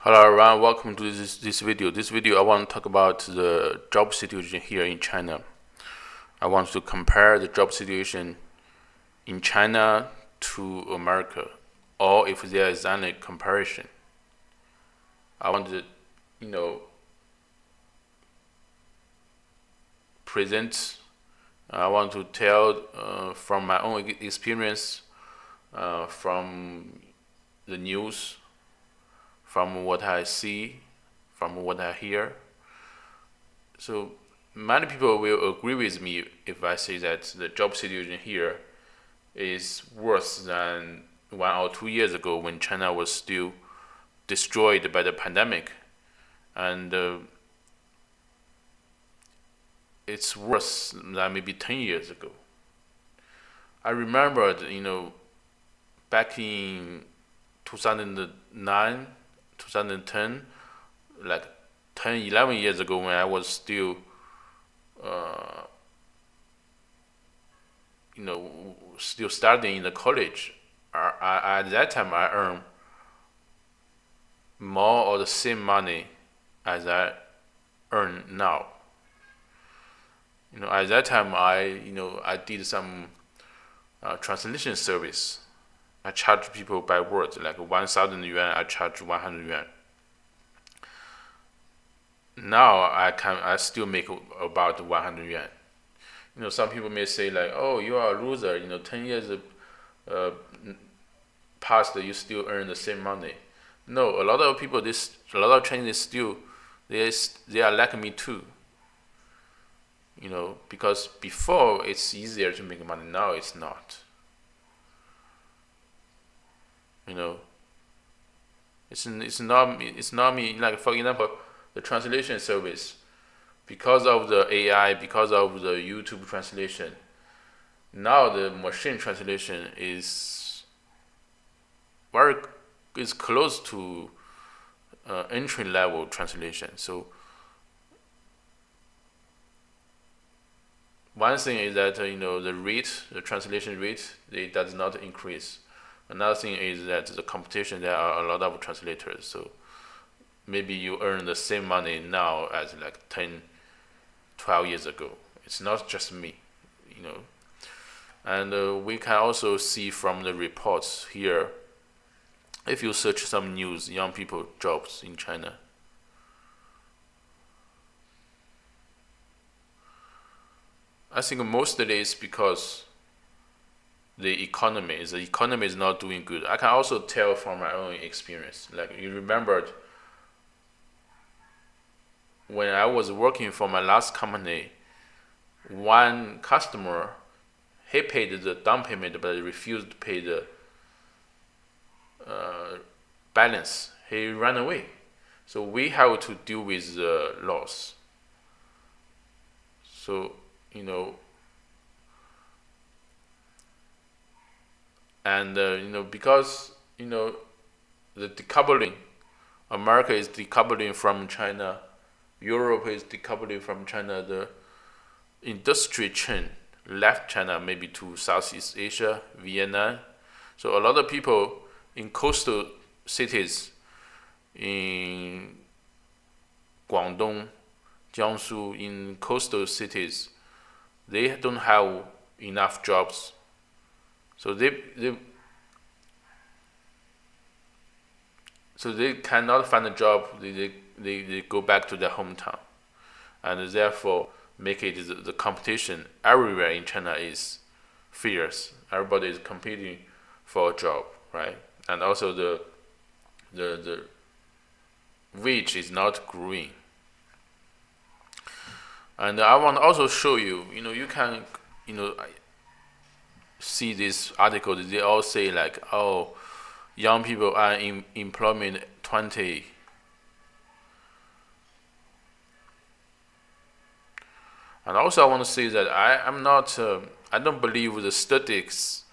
Hello everyone, welcome to this video. This video I want to talk about the job situation here in China. I want to compare the job situation in China to America, or if there is any comparison. I want to, present. I want to tell from my own experience, from the news, from what I see, from what I hear. So many people will agree with me if I say that the job situation here is worse than 1 or 2 years ago when China was still destroyed by the pandemic, and it's worse than maybe 10 years ago. I remembered, back in 2009, 2010, like 10, 11 years ago when I was still, still studying in the college. At that time, I earned more or the same money as I earn now. At that time, I did some translation service. I charge people by word, like 1,000 yuan. I charge 100 yuan. Now I still make about 100 yuan. Some people may say like, "Oh, you are a loser." 10 years past, you still earn the same money. No, a lot of people, a lot of Chinese still, they are like me too. Because before it's easier to make money, now it's not. It's not me. Like, for example, the translation service, because of the AI, because of the YouTube translation, now the machine translation is close to entry level translation. So one thing is that the translation rate, it does not increase. Another thing is that the competition, there are a lot of translators. So maybe you earn the same money now as like 10, 12 years ago. It's not just me. And we can also see from the reports here, if you search some news, young people jobs in China, I think mostly it's because the economy is not doing good. I can also tell from my own experience. Like, you remembered when I was working for my last company, one customer, he paid the down payment but refused to pay the balance. He ran away. So we have to deal with the loss. So, and because the decoupling, America is decoupling from China, Europe is decoupling from China, the industry chain left China maybe to Southeast Asia, Vietnam. So a lot of people in coastal cities in Guangdong, Jiangsu, in coastal cities, they don't have enough jobs. So they cannot find a job. They go back to their hometown, and therefore make it the competition everywhere in China is fierce. Everybody is competing for a job, right? And also the wage is not growing. And I want to also show you, you can, see this article. They all say like, oh, young people are in employment 20. And also I want to say that I don't believe the statistics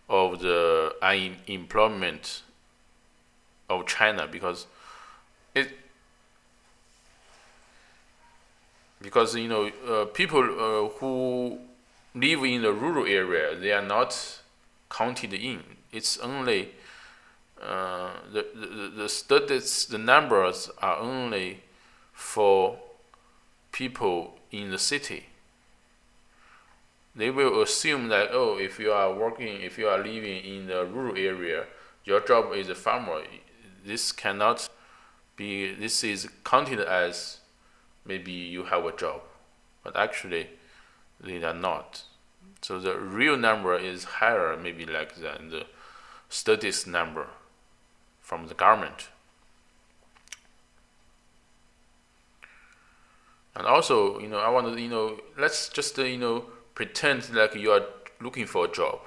of the unemployment of China, because people who live in the rural area, they are not counted in. It's only the studies, the numbers are only for people in the city. They will assume that, oh, if you are living in the rural area, your job is a farmer. This cannot be. This is counted as maybe you have a job, but actually they are not. So the real number is higher, maybe like than the studies number from the government. And also, I want to, let's just, pretend like you are looking for a job.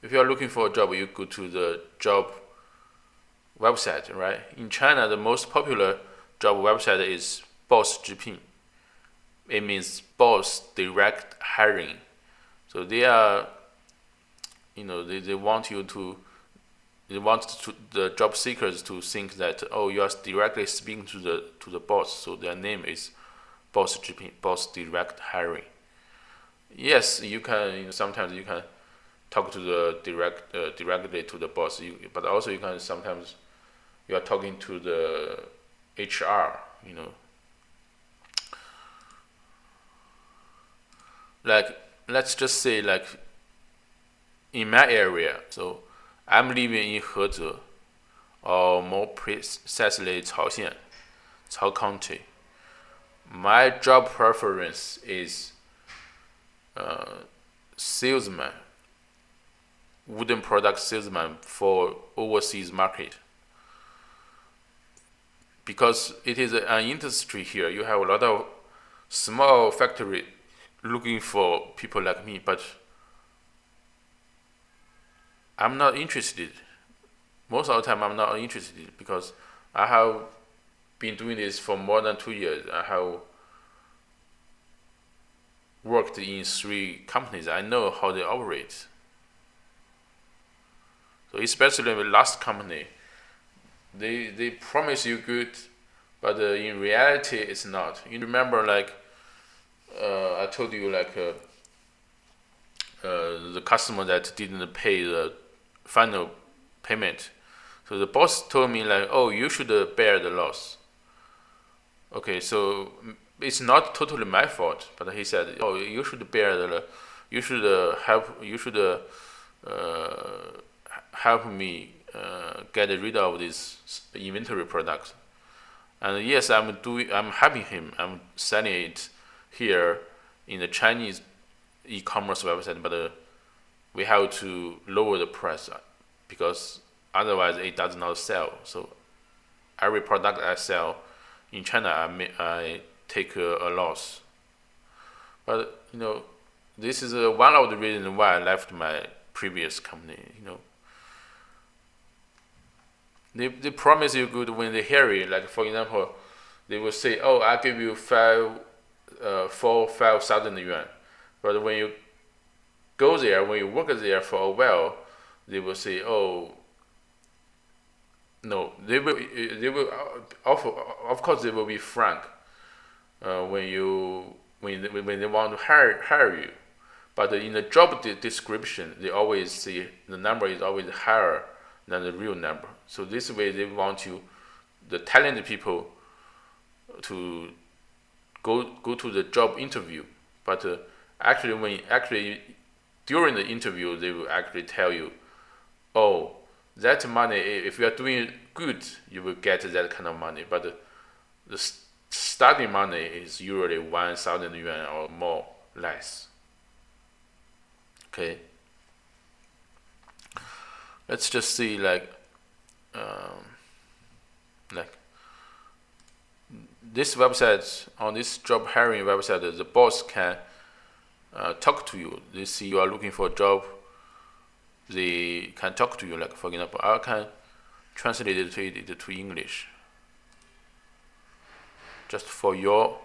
If you are looking for a job, you go to the job website, right? In China, the most popular job website is Boss GP. It means Boss Direct Hiring. So they are, they want the job seekers to think that, oh, you are directly speaking to the boss. So their name is Boss GP, Boss Direct Hiring. Yes, you can. Sometimes you can talk to the directly to the boss. But also you can sometimes you are talking to the HR. Like, let's just say, like, in my area. So I'm living in Heze, or more precisely Cao County. My job preference is salesman, wooden product salesman for overseas market. Because it is an industry here, you have a lot of small factory looking for people like me, but I'm not interested. Most of the time, I'm not interested because I have been doing this for more than 2 years. I have worked in 3 companies. I know how they operate. So especially the last company, they promise you good, but in reality, it's not. You remember, like I told you, like the customer that didn't pay the final payment. So the boss told me, like, oh, you should bear the loss. Okay, so it's not totally my fault, but he said, oh, you should bear you should help me get rid of this inventory products. And yes, I'm helping him. I'm selling it here in the Chinese e-commerce website, but we have to lower the price because otherwise it does not sell. So every product I sell in China, I take a loss. But this is one of the reasons why I left my previous company. They promise you good when they hear it. Like, for example, they will say, "Oh, I give you 5,000 yuan," but when you go there, when you work there for a while, they will say, "Oh, no." They will offer. Of course, they will be frank when they want to hire you, but in the job description, they always say the number is always higher than the real number. So this way, they want the talented people, to go to the job interview. But actually during the interview, they will actually tell you, oh, that money, if you are doing good, you will get that kind of money. But the starting money is usually 1,000 yuan or more, less. Okay. Let's just see, like this website, on this job hiring website, the boss can talk to you. They see you are looking for a job, they can talk to you. Like, for example, I can translate it to English just for your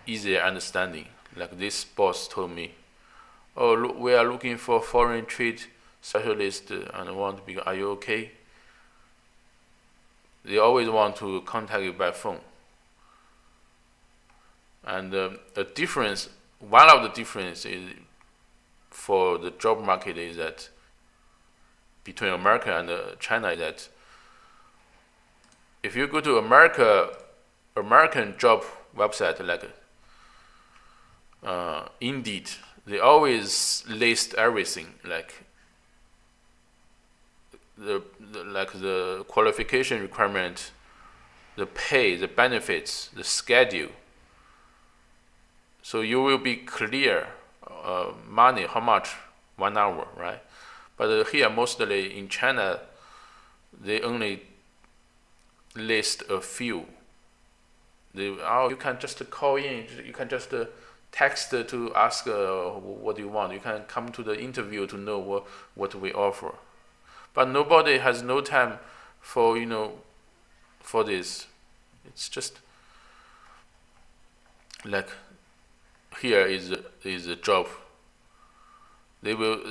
easier understanding. Like, this boss told me, oh, look, we are looking for foreign trade specialist and want to be, are you okay? They always want to contact you by phone. And one of the difference is for the job market is that between America and China is that if you go to American job website like Indeed, they always list everything like the qualification requirement, the pay, the benefits, the schedule. So you will be clear money, how much 1 hour, right? But here mostly in China, they only list a few. You can just call in, you can just text to ask what you want. You can come to the interview to know what we offer. But nobody has no time for for this. It's just like here is a job. They will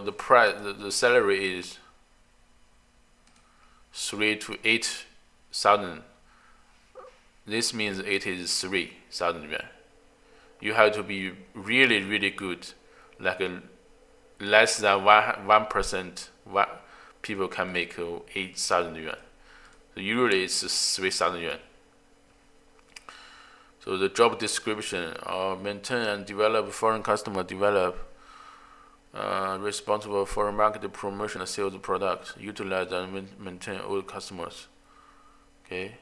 the price the salary is 3 to 8,000. This means it is 3,000 yuan. You have to be really really good, like less than 1%. People can make 8,000 yuan. So usually it's 3,000 yuan. So the job description: maintain and develop foreign customer, responsible for market promotion and sales products, utilize and maintain old customers. Okay.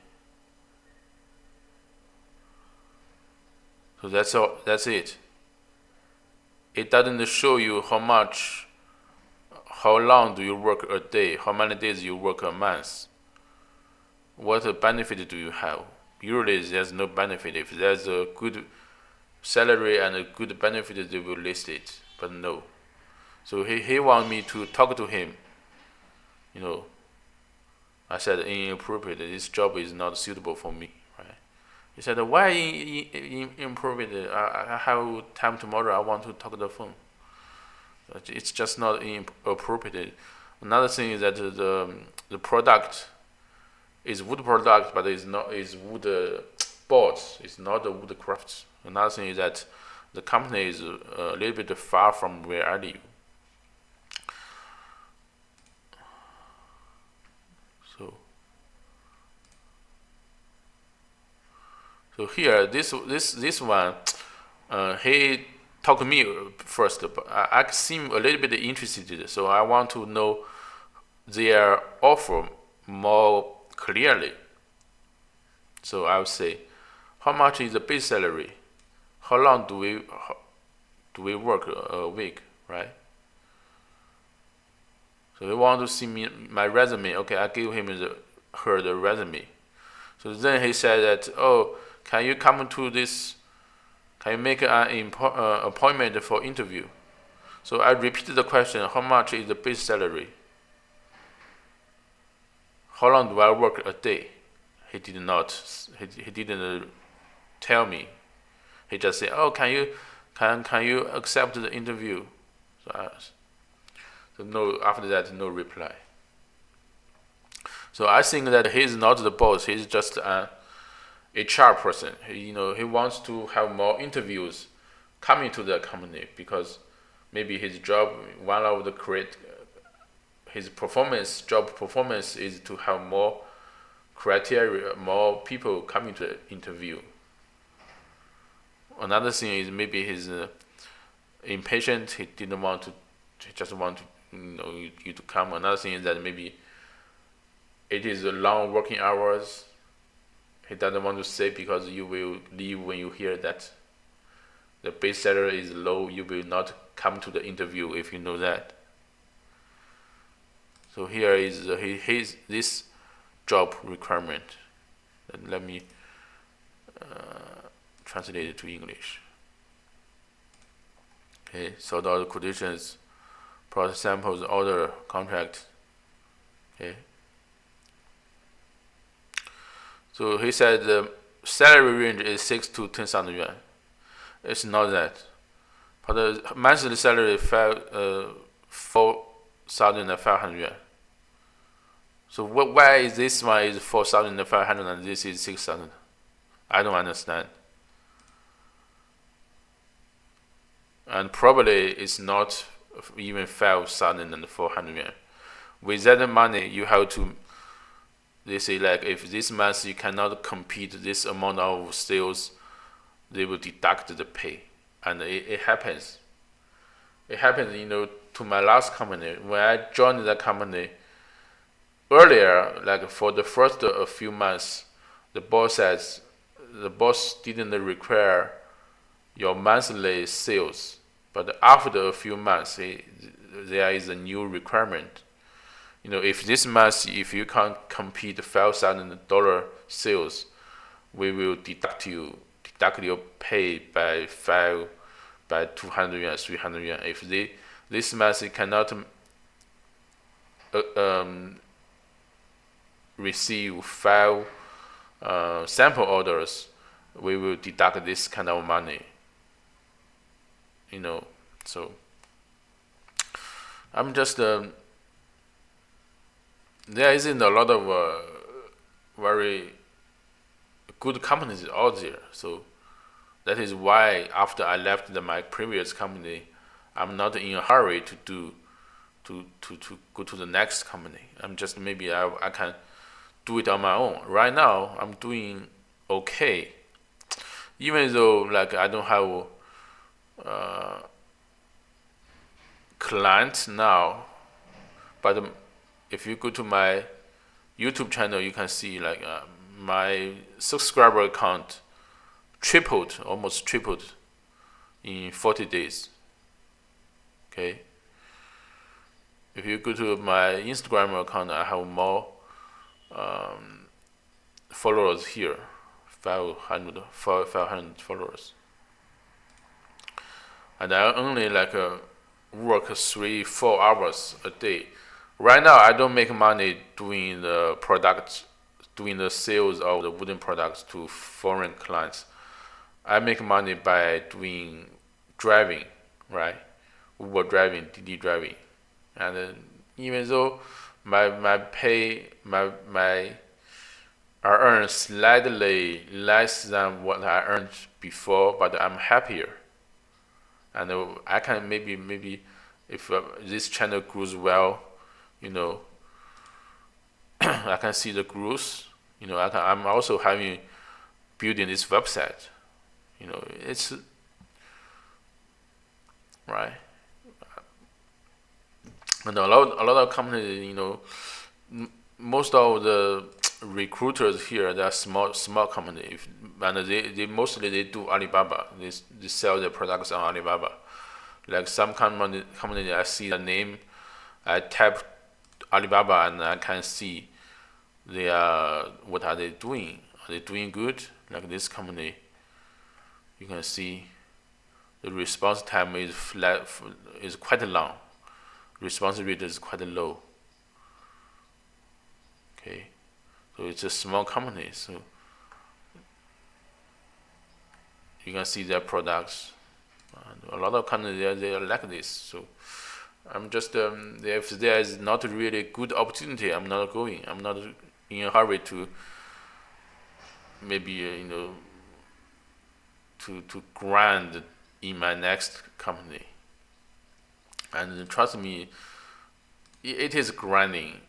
So that's all. That's it. It doesn't show you how long do you work a day, how many days you work a month, what benefit do you have. Usually there's no benefit. If there's a good salary and a good benefit, they will list it, but no. So he want me to talk to him. I said inappropriate. This job is not suitable for me, right? He said, why inappropriate? I have time tomorrow. I want to talk on the phone. It's just not appropriate. Another thing is that the product is wood product, but is wood boards. It's not the wood crafts. Another thing is that the company is a little bit far from where I live. So here, this one, he talked to me first, but I seem a little bit interested. So I want to know their offer more clearly. So I would say, how much is the base salary? How long do we work a week, right? So they want to see my resume. Okay, I gave him her the resume. So then he said that, oh, can you come to this? Can you make an appointment for interview? So I repeated the question: how much is the base salary? How long do I work a day? He did not. He didn't tell me. He just said, "Oh, can you accept the interview?" So no. After that, no reply. So I think that he's not the boss. He's just an HR person. He wants to have more interviews coming to the company because maybe his job, one of the his job performance is to have more criteria, more people coming to the interview. Another thing is maybe he's impatient. He didn't want to. He just want to, you to come. Another thing is that maybe it is a long working hours. He doesn't want to say because you will leave when you hear that the base salary is low. You will not come to the interview if you know that. So here is this job requirement. And let me translate it to English. Okay, so the quotations, process samples, order, contract. Okay. So he said the salary range is 6 to 10,000 yuan. It's not that. But the monthly salary is 4,500 yuan. So why is this one is 4,500 and this is 6,000? I don't understand. And probably it's not even 5,400 yuan. With that money, you have to. They say like if this month you cannot compete this amount of sales, they will deduct the pay, and it happens. It happened, to my last company. When I joined the company earlier, like for the first a few months, the boss didn't require your monthly sales, but after a few months, there is a new requirement. If this month if you can't compete $5,000 sales, we will deduct your pay by 200 yuan, 300 yuan. If this month you cannot receive 5 sample orders, we will deduct this kind of money. So I'm just there isn't a lot of very good companies out there. So that is why after I left my previous company, I'm not in a hurry to go to the next company. I'm just maybe I can do it on my own. Right now, I'm doing okay, even though like I don't have clients now. But if you go to my YouTube channel, you can see like my subscriber count almost tripled in 40 days. Okay. If you go to my Instagram account, I have more followers here, 500 followers, and I only like work 3-4 hours a day. Right now, I don't make money doing the sales of the wooden products to foreign clients. I make money by doing driving, right? Uber driving, Didi driving, and even though my pay I earn slightly less than what I earned before, but I'm happier, and I can maybe if this channel grows well, I can see the growth. I'm also building this website. It's right. And a lot of companies, most of the recruiters here, they are small companies, and they mostly they do Alibaba. They sell their products on Alibaba. Like some company I see the name, I tap Alibaba and I can see what are they doing? Are they doing good? Like this company, you can see the response time is quite long. Response rate is quite low. Okay, so it's a small company, so you can see their products. A lot of companies they are like this. So I'm just if there is not really good opportunity, I'm not going. I'm not in a hurry to maybe to grind in my next company. And trust me, it is grinding.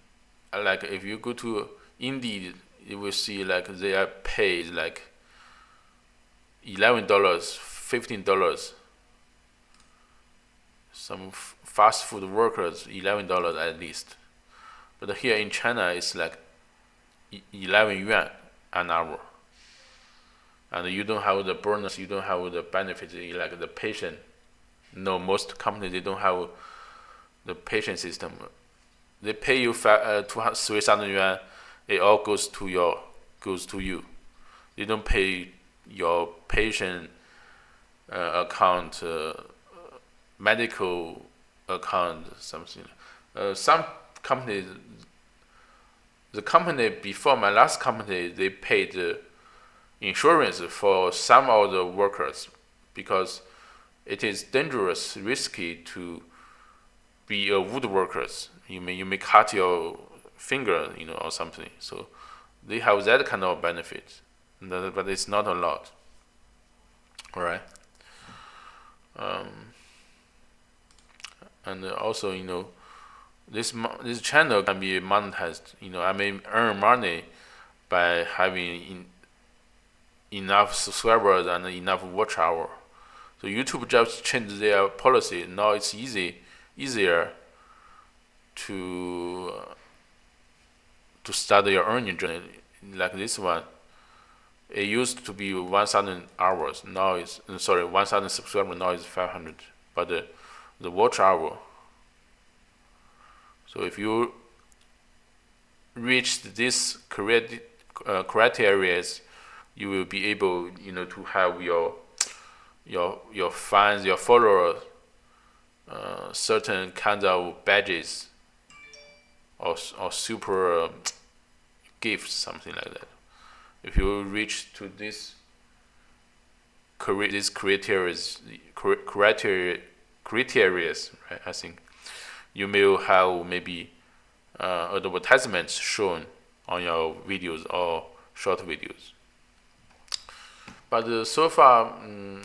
Like if you go to Indeed, you will see like their pay is like $11, $15. Some fast food workers $11 at least, but here in China it's like 11 yuan an hour, and you don't have the bonus, you don't have the benefits like the patient. No, most companies they don't have the patient system. They pay you 3,000 yuan. It all goes to you. They don't pay your patient account, medical account, something. Some companies, the company before my last company, they paid insurance for some of the workers because it is dangerous, risky to be a woodworker. You may cut your finger, or something. So they have that kind of benefit, but it's not a lot. All right. And also, this channel can be monetized. I may earn money by having enough subscribers and enough watch hour. So YouTube just changed their policy. Now it's easier to start your earning journey like this one. It used to be 1,000 hours. Now it's 1,000 subscribers. Now it's 500. But the watch hour. So if you reach this criteria, you will be able, to have your fans, your followers, certain kinds of badges or super gifts, something like that. If you reach to this criteria, right? I think you may have maybe advertisements shown on your videos or short videos. But so far,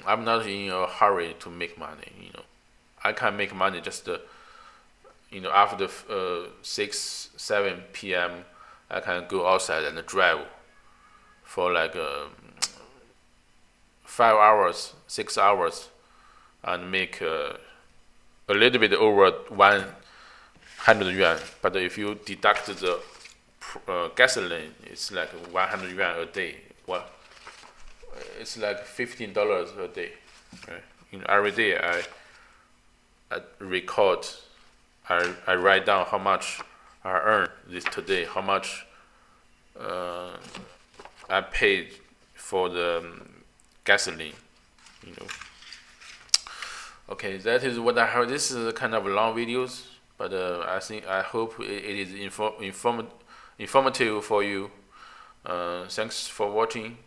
I'm not in a hurry to make money. I can make money just after 6-7 p.m. I can go outside and drive for like 5 hours, 6 hours, and make a little bit over 100 yuan. But if you deduct the gasoline, it's like 100 yuan a day. Well, it's like $15 a day. Right? Every day I record, I write down how much I earned today, how much I paid for the gasoline. Okay, that is what I have. This is kind of long videos, but I hope it is informative for you. Thanks for watching.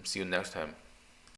See you next time.